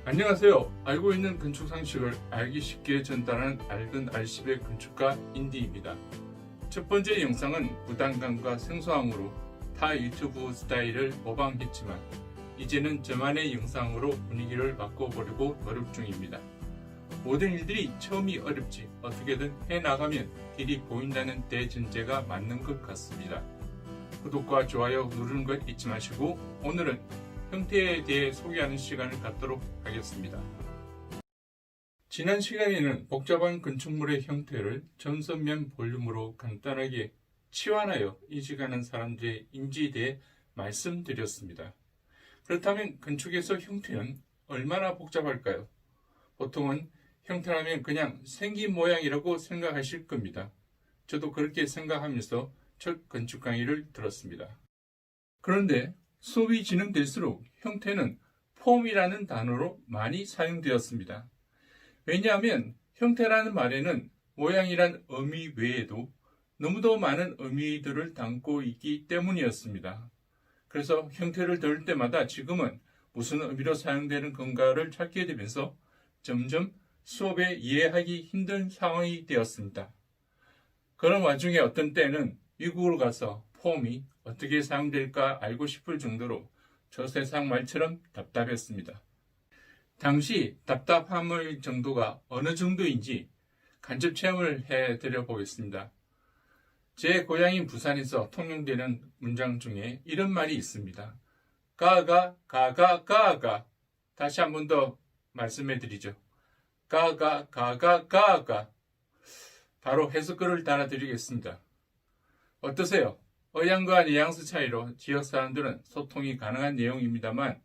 안녕하세요. 알고 있는 건축 상식을 알기 쉽게 전달하는 알근 알십의 건축가 인디입니다. 첫 번째 영상은 부담감과 생소함으로 타 유튜브 스타일을 모방했지만 이제는 저만의 영상으로 분위기를 바꿔보려고 노력 중입니다. 모든 일들이 처음이 어렵지 어떻게든 해나가면 길이 보인다는 대전제가 맞는 것 같습니다. 구독과 좋아요 누르는 것 잊지 마시고 오늘은 형태에 대해 소개하는 시간을 갖도록 하겠습니다. 지난 시간에는 복잡한 건축물의 형태를 전선면 볼륨으로 간단하게 치환하여 이직하는 사람들의 인지에 대해 말씀드렸습니다. 그렇다면 건축에서 형태는 얼마나 복잡할까요? 보통은 형태라면 그냥 생긴 모양이라고 생각하실 겁니다. 저도 그렇게 생각하면서 첫 건축 강의를 들었습니다. 그런데 수업이 진행될수록 형태는 폼이라는 단어로 많이 사용되었습니다. 왜냐하면 형태라는 말에는 모양이란 의미 외에도 너무도 많은 의미들을 담고 있기 때문이었습니다. 그래서 형태를 들을 때마다 지금은 무슨 의미로 사용되는 건가를 찾게 되면서 점점 수업에 이해하기 힘든 상황이 되었습니다. 그런 와중에 어떤 때는 미국으로 가서 폼이 어떻게 사용될까 알고 싶을 정도로 저 세상 말처럼 답답했습니다. 당시 답답함의 정도가 어느 정도인지 간접 체험을 해드려 보겠습니다. 제 고향인 부산에서 통용되는 문장 중에 이런 말이 있습니다. 가가. 다시 한 번 더 말씀해 드리죠. 가가. 바로 해석글을 달아드리겠습니다. 어떠세요? 의향과 뉘앙스 차이로 지역 사람들은 소통이 가능한 내용입니다만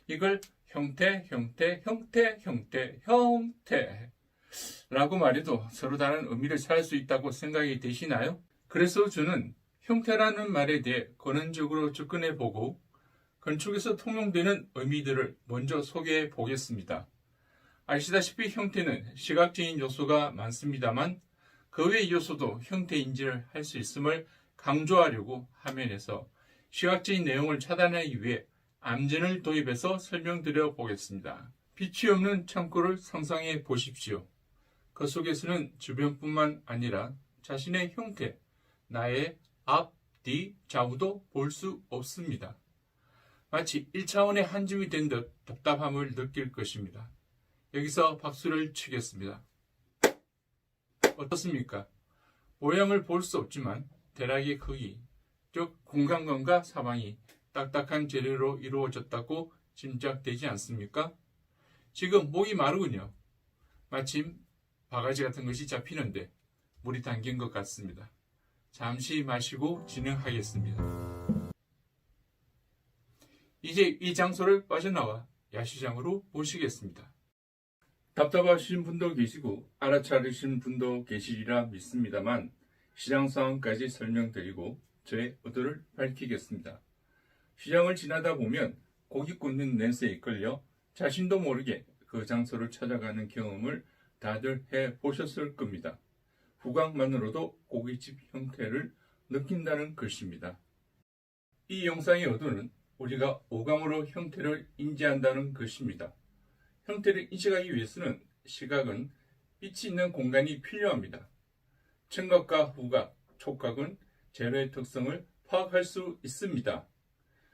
이걸 형태라고 말해도 서로 다른 의미를 찾을 수 있다고 생각이 되시나요? 그래서 저는 형태라는 말에 대해 근원적으로 접근해 보고 건축에서 통용되는 의미들을 먼저 소개해 보겠습니다. 아시다시피 형태는 시각적인 요소가 많습니다만 그 외의 요소도 형태 인지를 할 수 있음을 강조하려고 화면에서 시각적인 내용을 차단하기 위해 암전을 도입해서 설명드려 보겠습니다. 빛이 없는 창고를 상상해 보십시오. 그 속에서는 주변뿐만 아니라 자신의 형태, 나의 앞, 뒤, 좌우도 볼 수 없습니다. 마치 1차원의 한 줌이 된 듯 답답함을 느낄 것입니다. 여기서 박수를 치겠습니다. 어떻습니까? 모양을 볼 수 없지만 대략의 크기, 즉 공간감과 사방이 딱딱한 재료로 이루어졌다고 짐작되지 않습니까? 지금 목이 마르군요. 마침 바가지 같은 것이 잡히는데 물이 담긴 것 같습니다. 잠시 마시고 진행하겠습니다. 이제 이 장소를 빠져나와 야시장으로 모시겠습니다. 답답하신 분도 계시고 알아차리신 분도 계시리라 믿습니다만 시장 상황까지 설명드리고 저의 의도를 밝히겠습니다. 시장을 지나다 보면 고기 굽는 냄새에 이끌려 자신도 모르게 그 장소를 찾아가는 경험을 다들 해보셨을 겁니다. 후각만으로도 고깃집 형태를 느낀다는 것입니다. 이 영상의 의도는 우리가 오감으로 형태를 인지한다는 것입니다. 형태를 인식하기 위해서는 시각은 빛이 있는 공간이 필요합니다. 청각과 후각, 촉각은 재료의 특성을 파악할 수 있습니다.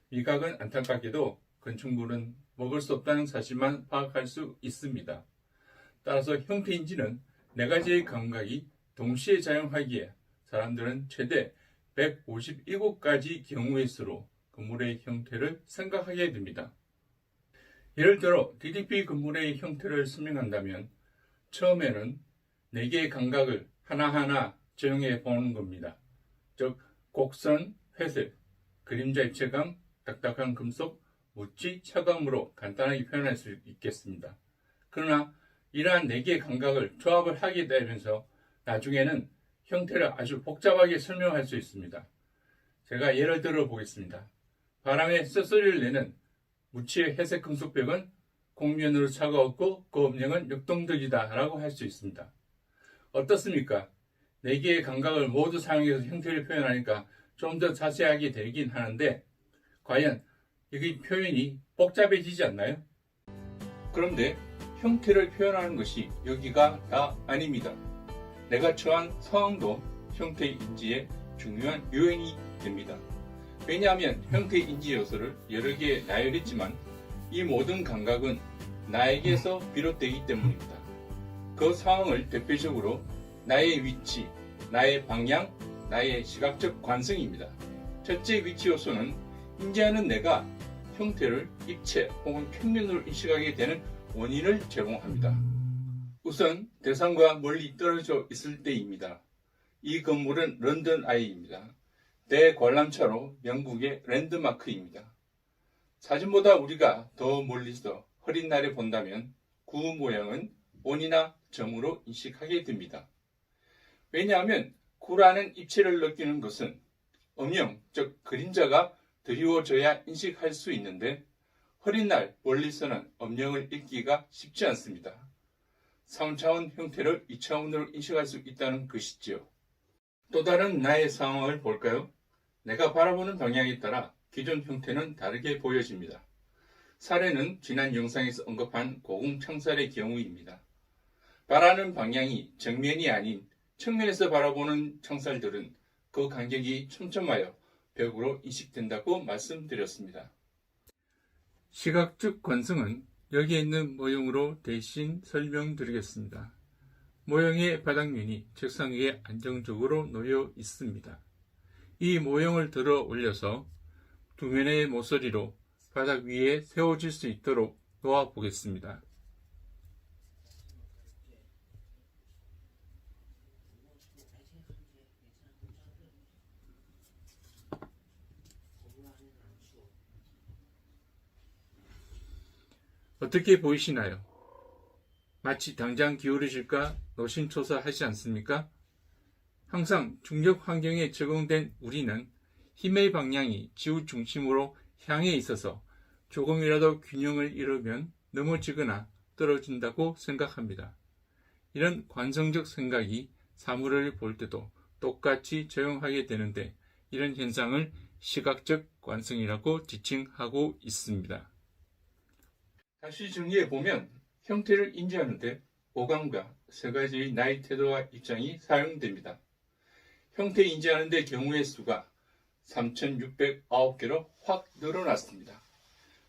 미각은 안타깝게도 건축물은 먹을 수 없다는 사실만 파악할 수 있습니다. 따라서 형태인지는 4가지의 감각이 동시에 작용하기에 사람들은 최대 157가지 경우의 수로 건물의 형태를 생각하게 됩니다. 예를 들어 DDP 건물의 형태를 설명한다면 처음에는 4개의 감각을 하나하나 적용해 보는 겁니다. 즉 곡선, 회색, 그림자 입체감, 딱딱한 금속, 묻지, 차감으로 간단하게 표현할 수 있겠습니다. 그러나 이러한 4개의 감각을 조합을 하게 되면서 나중에는 형태를 아주 복잡하게 설명할 수 있습니다. 제가 예를 들어 보겠습니다. 바람에 쇳소리를 내는 묻지의 회색 금속벽은 곡면으로 차가웠고 그 음영은 역동적이다 라고 할 수 있습니다. 어떻습니까? 4개의 감각을 모두 사용해서 형태를 표현하니까 좀 더 자세하게 되긴 하는데 과연 여기 표현이 복잡해지지 않나요? 그런데 형태를 표현하는 것이 여기가 다 아닙니다. 내가 처한 상황도 형태 인지의 중요한 요인이 됩니다. 왜냐하면 형태 인지 요소를 여러 개 나열했지만 이 모든 감각은 나에게서 비롯되기 때문입니다. 그 상황을 대표적으로 나의 위치, 나의 방향, 나의 시각적 관성입니다. 첫째 위치 요소는 인지하는 내가 형태를 입체 혹은 평면으로 인식하게 되는 원인을 제공합니다. 우선 대상과 멀리 떨어져 있을 때입니다. 이 건물은 런던 아이입니다. 대관람차로 영국의 랜드마크입니다. 사진보다 우리가 더 멀리서 흐린 날에 본다면 구 모양은 원이나 점으로 인식하게 됩니다. 왜냐하면 구라는 입체를 느끼는 것은 음영, 즉 그림자가 드리워져야 인식할 수 있는데 흐린 날 멀리서는 음영을 읽기가 쉽지 않습니다. 3차원 형태를 2차원으로 인식할 수 있다는 것이지요. 또 다른 나의 상황을 볼까요? 내가 바라보는 방향에 따라 기존 형태는 다르게 보여집니다. 사례는 지난 영상에서 언급한 고궁 창살의 경우입니다. 바라는 방향이 정면이 아닌 측면에서 바라보는 창살들은 그 간격이 촘촘하여 벽으로 인식된다고 말씀드렸습니다. 시각적 관성은 여기에 있는 모형으로 대신 설명드리겠습니다. 모형의 바닥면이 책상 위에 안정적으로 놓여 있습니다. 이 모형을 들어 올려서 두 면의 모서리로 바닥 위에 세워질 수 있도록 놓아 보겠습니다. 어떻게 보이시나요? 마치 당장 기울으실까 노심초사하지 않습니까? 항상 중력 환경에 적응된 우리는 힘의 방향이 지구 중심으로 향해 있어서 조금이라도 균형을 잃으면 넘어지거나 떨어진다고 생각합니다. 이런 관성적 생각이 사물을 볼 때도 똑같이 적용하게 되는데 이런 현상을 시각적 관성이라고 지칭하고 있습니다. 다시 정리해보면 형태를 인지하는데 오감과 세 가지의 나의 태도와 입장이 사용됩니다. 형태 인지하는 데 경우의 수가 3,609개로 확 늘어났습니다.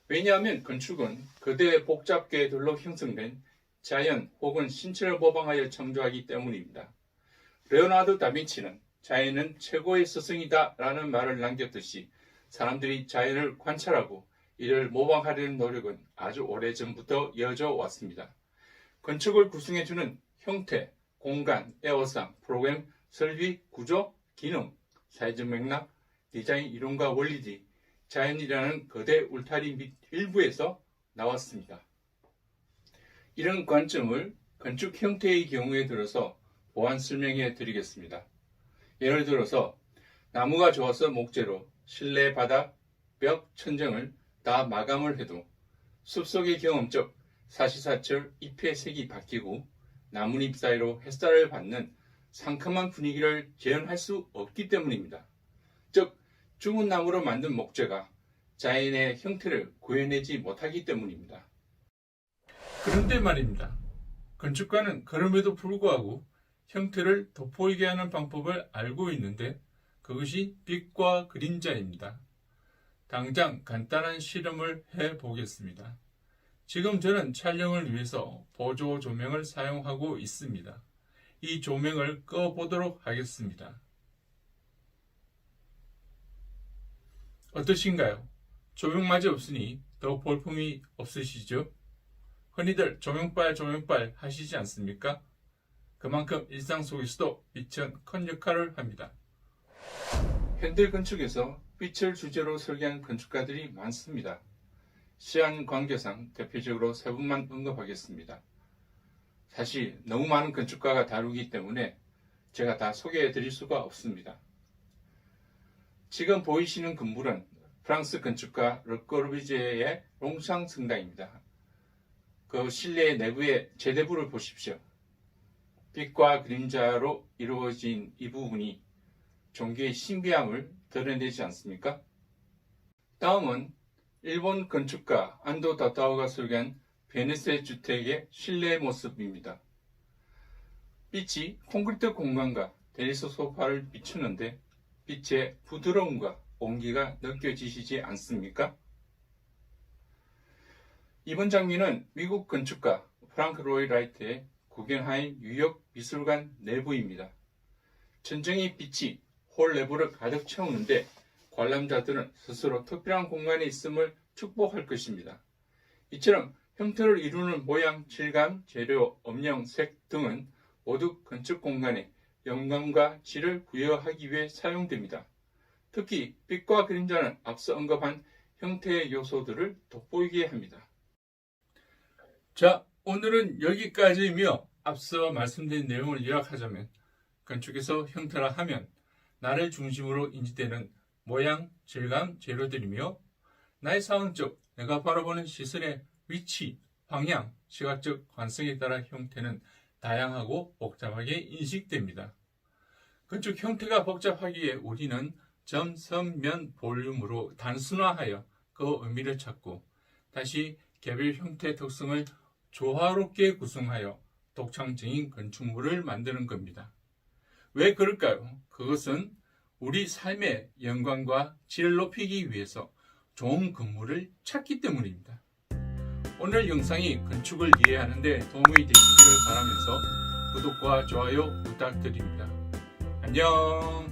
왜냐하면 건축은 거대 복잡계들로 형성된 자연 혹은 신체를 모방하여 창조하기 때문입니다. 레오나르도 다빈치는 자연은 최고의 스승이다 라는 말을 남겼듯이 사람들이 자연을 관찰하고 이를 모방하려는 노력은 아주 오래전부터 이어져 왔습니다. 건축을 구성해주는 형태, 공간, 에어상, 프로그램, 설비, 구조, 기능, 사회적 맥락, 디자인 이론과 원리들이 자연이라는 거대 울타리 밑 일부에서 나왔습니다. 이런 관점을 건축 형태의 경우에 들어서 보완 설명해 드리겠습니다. 예를 들어서 나무가 좋아서 목재로 실내 바닥, 벽, 천정을 다 마감을 해도 숲속의 경험적 사시사철 잎의 색이 바뀌고 나뭇잎 사이로 햇살을 받는 상큼한 분위기를 재현할 수 없기 때문입니다. 즉 죽은 나무로 만든 목재가 자연의 형태를 구해내지 못하기 때문입니다. 그런데 말입니다. 건축가는 그럼에도 불구하고 형태를 돋보이게 하는 방법을 알고 있는데 그것이 빛과 그림자입니다. 당장 간단한 실험을 해보겠습니다. 지금 저는 촬영을 위해서 보조 조명을 사용하고 있습니다. 이 조명을 꺼보도록 하겠습니다. 어떠신가요? 조명마저 없으니 더 볼품이 없으시죠? 흔히들 조명빨 하시지 않습니까? 그만큼 일상 속에서도 빛은 큰 역할을 합니다. 현대 건축에서 빛을 주제로 설계한 건축가들이 많습니다. 시간 관계상 대표적으로 세 분만 언급하겠습니다. 사실 너무 많은 건축가가 다루기 때문에 제가 다 소개해 드릴 수가 없습니다. 지금 보이시는 건물은 프랑스 건축가 르꼬르비제의 롱상 성당입니다. 그 실내 내부의 제대부를 보십시오. 빛과 그림자로 이루어진 이 부분이 종교의 신비함을 드러내지 않습니까? 다음은 일본 건축가 안도 다타오가 설계한 베네세 주택의 실내 모습입니다. 빛이 콘크리트 공간과 테니스 소파를 비추는데 빛의 부드러움과 온기가 느껴지시지 않습니까? 이번 장면은 미국 건축가 프랑크 로이 라이트의 구겐하임 뉴욕 미술관 내부입니다. 천정의 빛이 홀 내부를 가득 채우는데 관람자들은 스스로 특별한 공간에 있음을 축복할 것입니다. 이처럼 형태를 이루는 모양, 질감, 재료, 음영, 색 등은 모두 건축 공간에 영감과 질을 부여하기 위해 사용됩니다. 특히 빛과 그림자는 앞서 언급한 형태의 요소들을 돋보이게 합니다. 자, 오늘은 여기까지이며 앞서 말씀드린 내용을 요약하자면 건축에서 형태라 하면 나를 중심으로 인지되는 모양, 질감, 재료들이며 나의 상황적, 내가 바라보는 시선의 위치, 방향, 시각적 관성에 따라 형태는 다양하고 복잡하게 인식됩니다. 건축 형태가 복잡하기에 우리는 점, 선, 면, 볼륨으로 단순화하여 그 의미를 찾고 다시 개별 형태 특성을 조화롭게 구성하여 독창적인 건축물을 만드는 겁니다. 왜 그럴까요? 그것은 우리 삶의 영광과 질을 높이기 위해서 좋은 건물을 찾기 때문입니다. 오늘 영상이 건축을 이해하는 데 도움이 되시기를 바라면서 구독과 좋아요 부탁드립니다. 안녕.